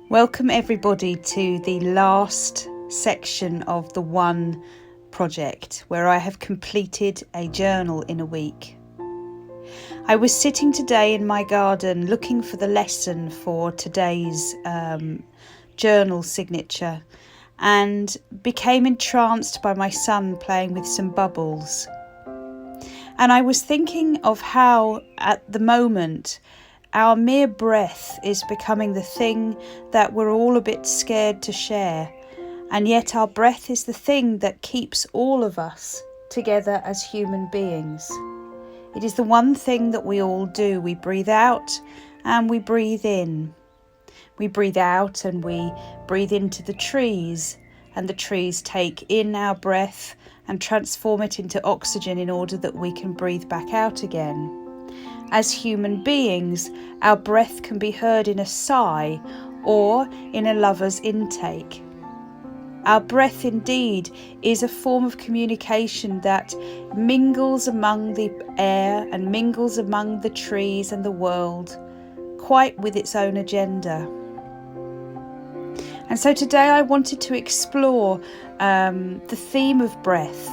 Welcome everybody to the last section of the One project, where I have completed a journal in a week. I was sitting today in my garden looking for the lesson for today's journal signature and became entranced by my son playing with some bubbles. And I was thinking of how at the moment our mere breath is becoming the thing that we're all a bit scared to share, and yet our breath is the thing that keeps all of us together as human beings. It is the one thing that we all do. We breathe out and we breathe in. We breathe out and we breathe into the trees, and the trees take in our breath and transform it into oxygen in order that we can breathe back out again. As human beings, our breath can be heard in a sigh or in a lover's intake. Our breath indeed is a form of communication that mingles among the air and mingles among the trees and the world, quite with its own agenda. And so today I wanted to explore the theme of breath.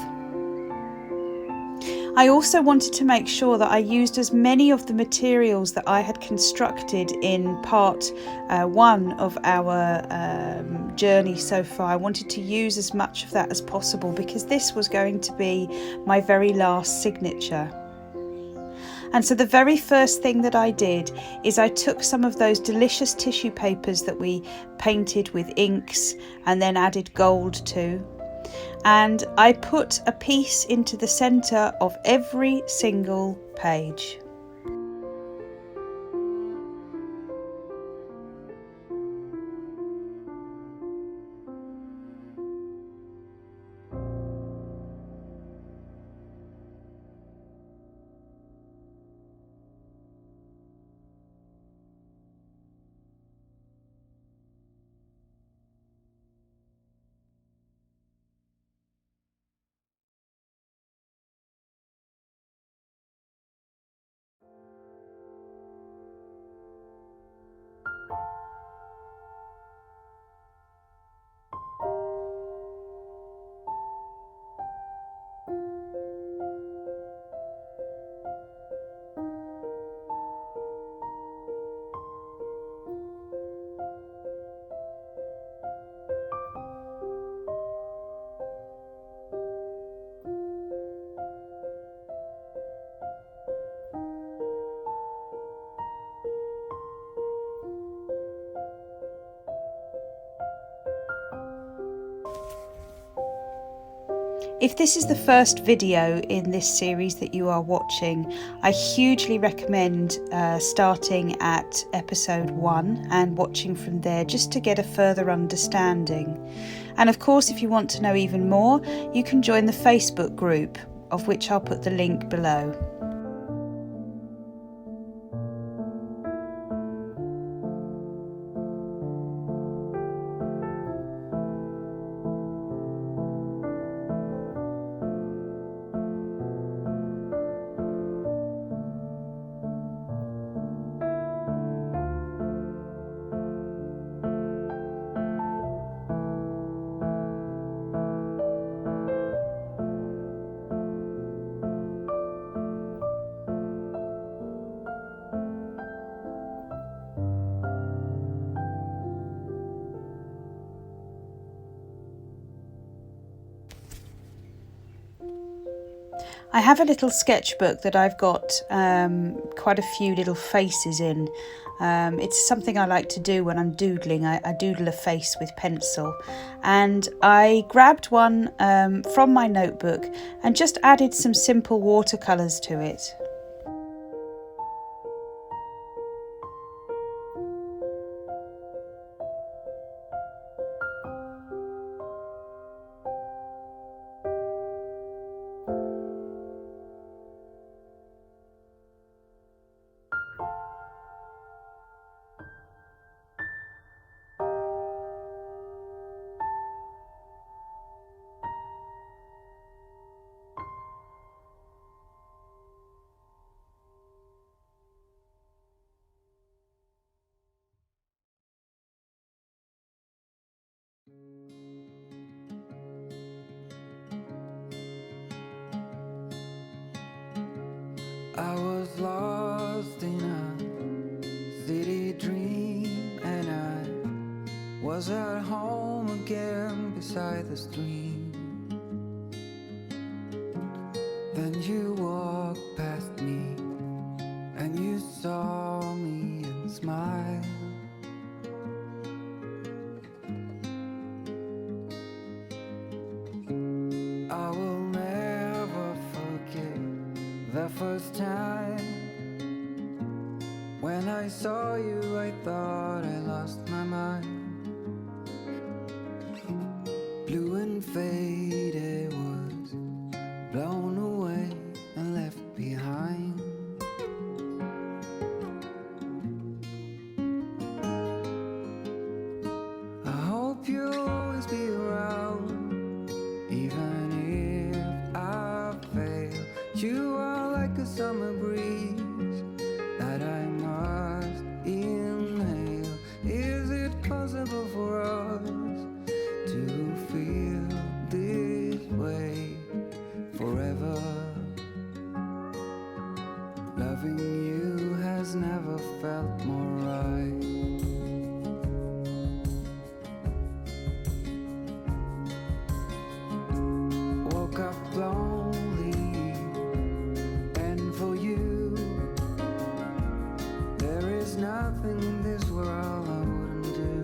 I also wanted to make sure that I used as many of the materials that I had constructed in part one of our journey so far. I wanted to use as much of that as possible because this was going to be my very last signature. And so the very first thing that I did is I took some of those delicious tissue papers that we painted with inks and then added gold to. And I put a piece into the centre of every single page. If this is the first video in this series that you are watching, I hugely recommend starting at episode 1 and watching from there just to get a further understanding. And of course, if you want to know even more, you can join the Facebook group, of which I'll put the link below. I have a little sketchbook that I've got quite a few little faces in. It's something I like to do when I'm doodling. I doodle a face with pencil, and I grabbed one from my notebook and just added some simple watercolours to it. I was lost in a city dream, and I was at home again beside the stream. Then you walked past me, and you saw me and smiled. I will never forget the first time when I saw you. I thought I lost my mind. Blue and faded was blown away and left behind. I hope you'll always be around, even if I fail. You are like a summer breeze that I must inhale. Is it possible for us to feel this way forever? Loving you has never felt more right. Woke up lonely, and for you there is nothing in this world I wouldn't do.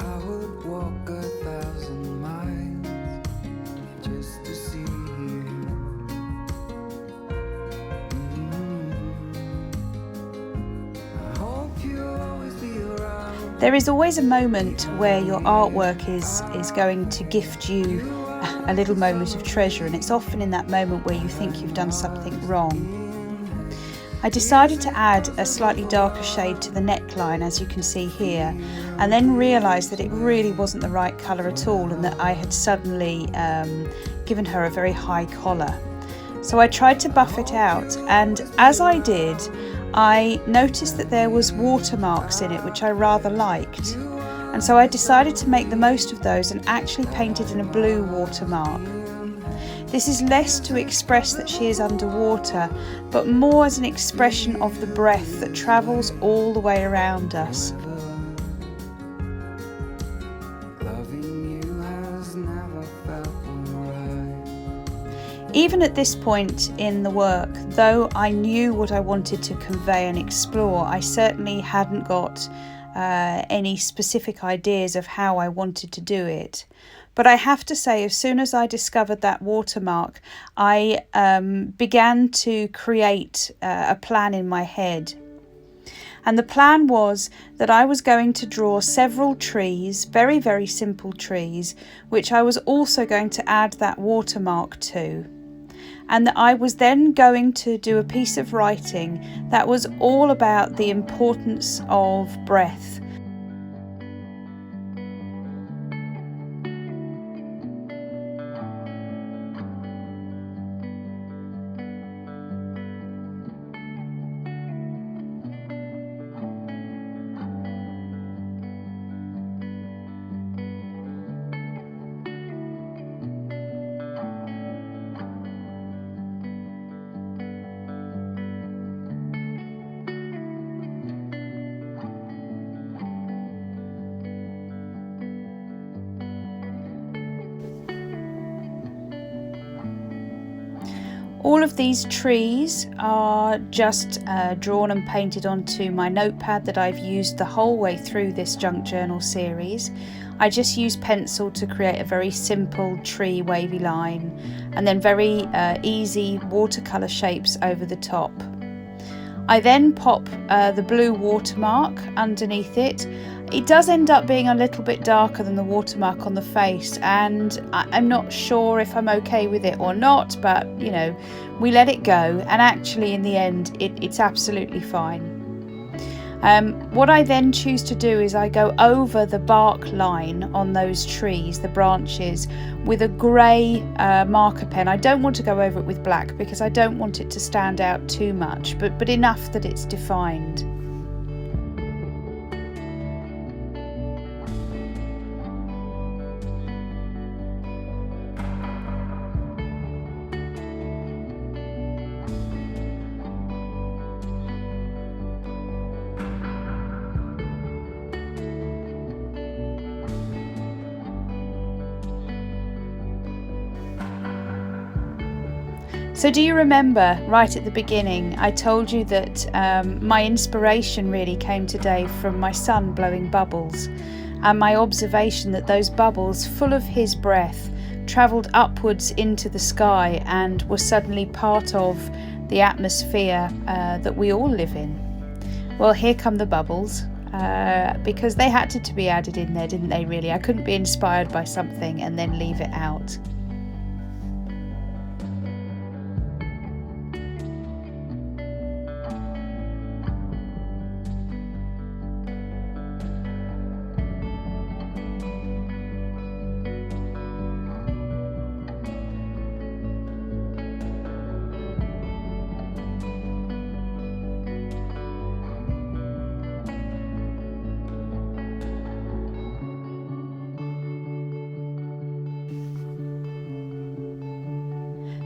I would walk 1,000 miles just to see you. I hope you'll always be around. There is always a moment where your artwork is going to gift you a little moment of treasure, and it's often in that moment where you think you've done something wrong. I decided to add a slightly darker shade to the neckline, as you can see here, and then realised that it really wasn't the right colour at all, and that I had suddenly given her a very high collar. So I tried to buff it out, and as I did, I noticed that there was watermarks in it which I rather liked, and so I decided to make the most of those and actually painted in a blue watermark. This is less to express that she is underwater, but more as an expression of the breath that travels all the way around us. Loving you has never felt more right. Even at this point in the work, though I knew what I wanted to convey and explore, I certainly hadn't got any specific ideas of how I wanted to do it. But I have to say, as soon as I discovered that watermark, I began to create a plan in my head. And the plan was that I was going to draw several trees, very, very simple trees, which I was also going to add that watermark to. And that I was then going to do a piece of writing that was all about the importance of breath. All of these trees are just drawn and painted onto my notepad that I've used the whole way through this junk journal series. I just use pencil to create a very simple tree wavy line, and then very easy watercolour shapes over the top. I then pop the blue watermark underneath it. It does end up being a little bit darker than the watermark on the face, and I'm not sure if I'm okay with it or not, but you know, we let it go, and actually in the end it's absolutely fine. What I then choose to do is I go over the bark line on those trees, the branches, with a grey marker pen. I don't want to go over it with black because I don't want it to stand out too much, but enough that it's defined. So do you remember right at the beginning I told you that my inspiration really came today from my son blowing bubbles, and my observation that those bubbles, full of his breath, travelled upwards into the sky and were suddenly part of the atmosphere that we all live in? Well, here come the bubbles, because they had to be added in there, didn't they, really? I couldn't be inspired by something and then leave it out.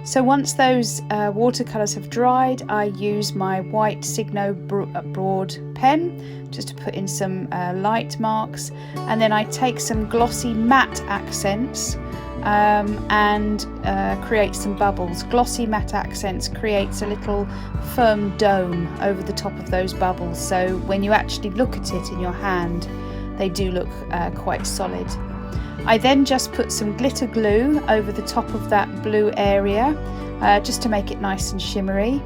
So once those watercolours have dried, I use my white Signo broad pen just to put in some light marks, and then I take some glossy matte accents and create some bubbles. Glossy matte accents creates a little firm dome over the top of those bubbles, so when you actually look at it in your hand, they do look quite solid. I then just put some glitter glue over the top of that blue area just to make it nice and shimmery,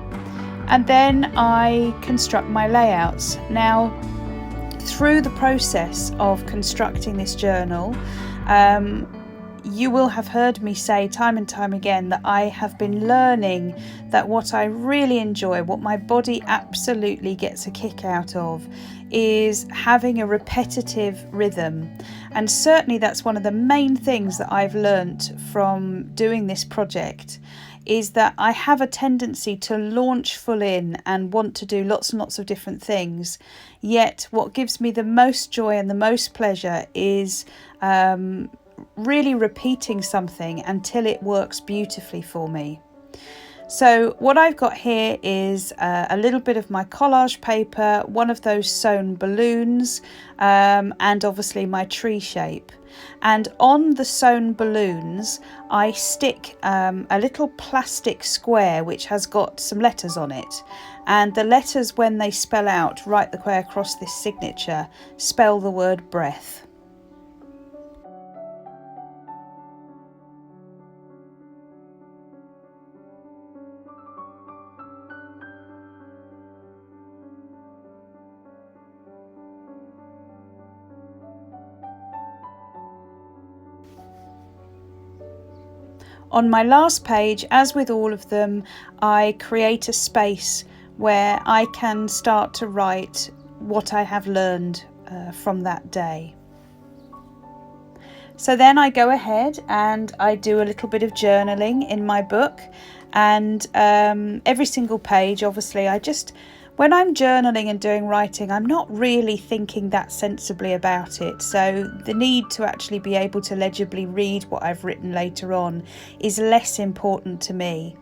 and then I construct my layouts. Now, through the process of constructing this journal, you will have heard me say time and time again that I have been learning that what I really enjoy, what my body absolutely gets a kick out of, is having a repetitive rhythm. And certainly that's one of the main things that I've learnt from doing this project, is that I have a tendency to launch full in and want to do lots and lots of different things. Yet what gives me the most joy and the most pleasure is really repeating something until it works beautifully for me. So what I've got here is a little bit of my collage paper, one of those sewn balloons, and obviously my tree shape. And on the sewn balloons, I stick a little plastic square which has got some letters on it. And the letters, when they spell out right the way across this signature, spell the word breath. On my last page, as with all of them, I create a space where I can start to write what I have learned from that day. So then I go ahead and I do a little bit of journaling in my book, and every single page, obviously, when I'm journaling and doing writing, I'm not really thinking that sensibly about it. So the need to actually be able to legibly read what I've written later on is less important to me.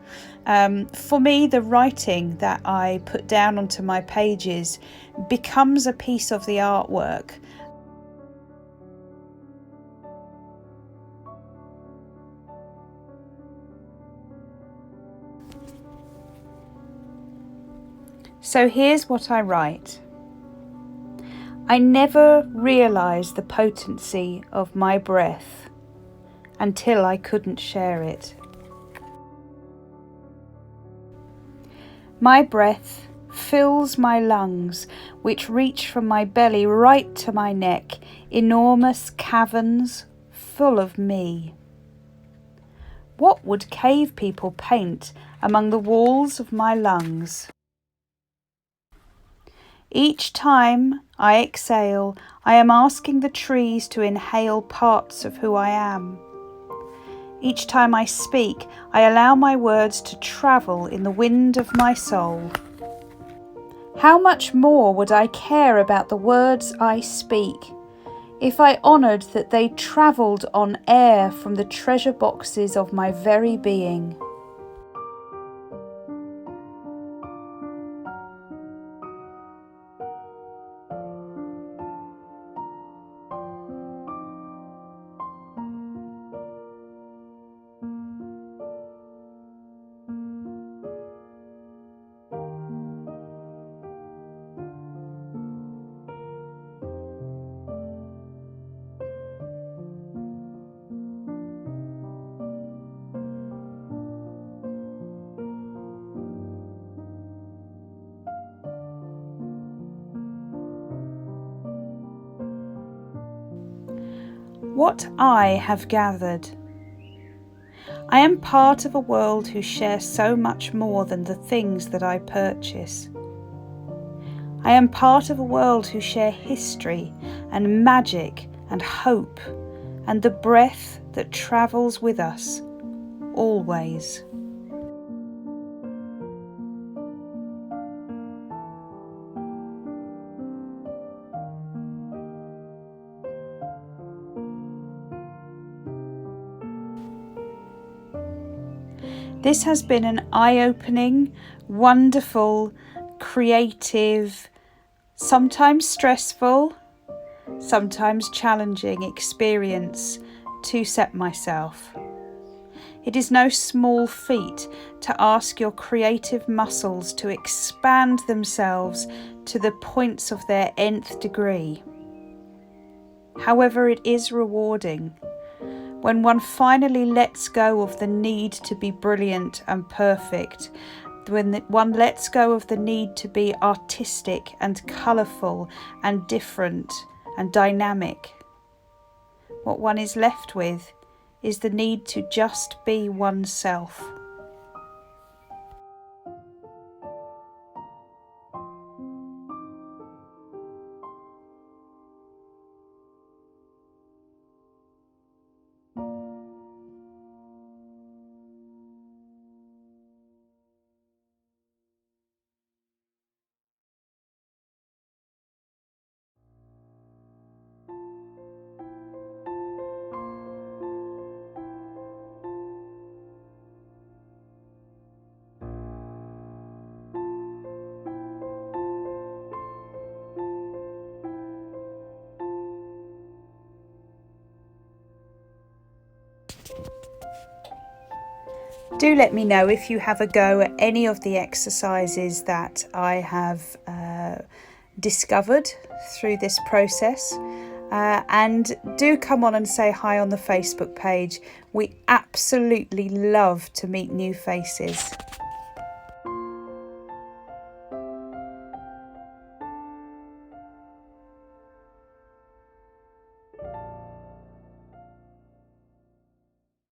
For me, the writing that I put down onto my pages becomes a piece of the artwork. So here's what I write. I never realised the potency of my breath until I couldn't share it. My breath fills my lungs, which reach from my belly right to my neck, enormous caverns full of me. What would cave people paint among the walls of my lungs? Each time I exhale, I am asking the trees to inhale parts of who I am. Each time I speak, I allow my words to travel in the wind of my soul. How much more would I care about the words I speak if I honoured that they travelled on air from the treasure boxes of my very being? what I have gathered. I am part of a world who share so much more than the things that I purchase. I am part of a world who share history and magic and hope and the breath that travels with us, always. This has been an eye-opening, wonderful, creative, sometimes stressful, sometimes challenging experience to set myself. It is no small feat to ask your creative muscles to expand themselves to the points of their nth degree. However, it is rewarding when one finally lets go of the need to be brilliant and perfect, when one lets go of the need to be artistic and colourful and different and dynamic. What one is left with is the need to just be oneself. Do let me know if you have a go at any of the exercises that I have discovered through this process. And do come on and say hi on the Facebook page. We absolutely love to meet new faces.